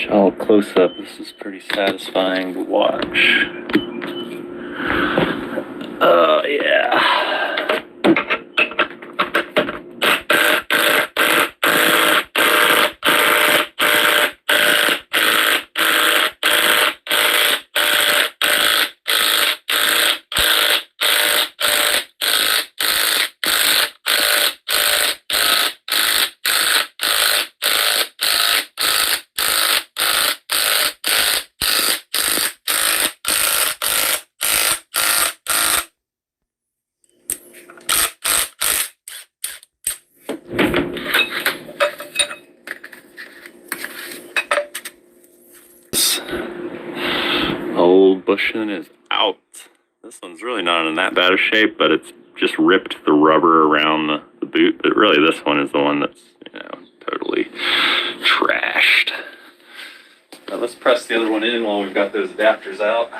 All close up, this is pretty satisfying to watch. Oh, yeah. Old bushing is out. This one's really not in that bad of shape, but it's just ripped the rubber around the boot. But really, this one is the one that's, totally trashed. Now let's press the other one in while we've got those adapters out.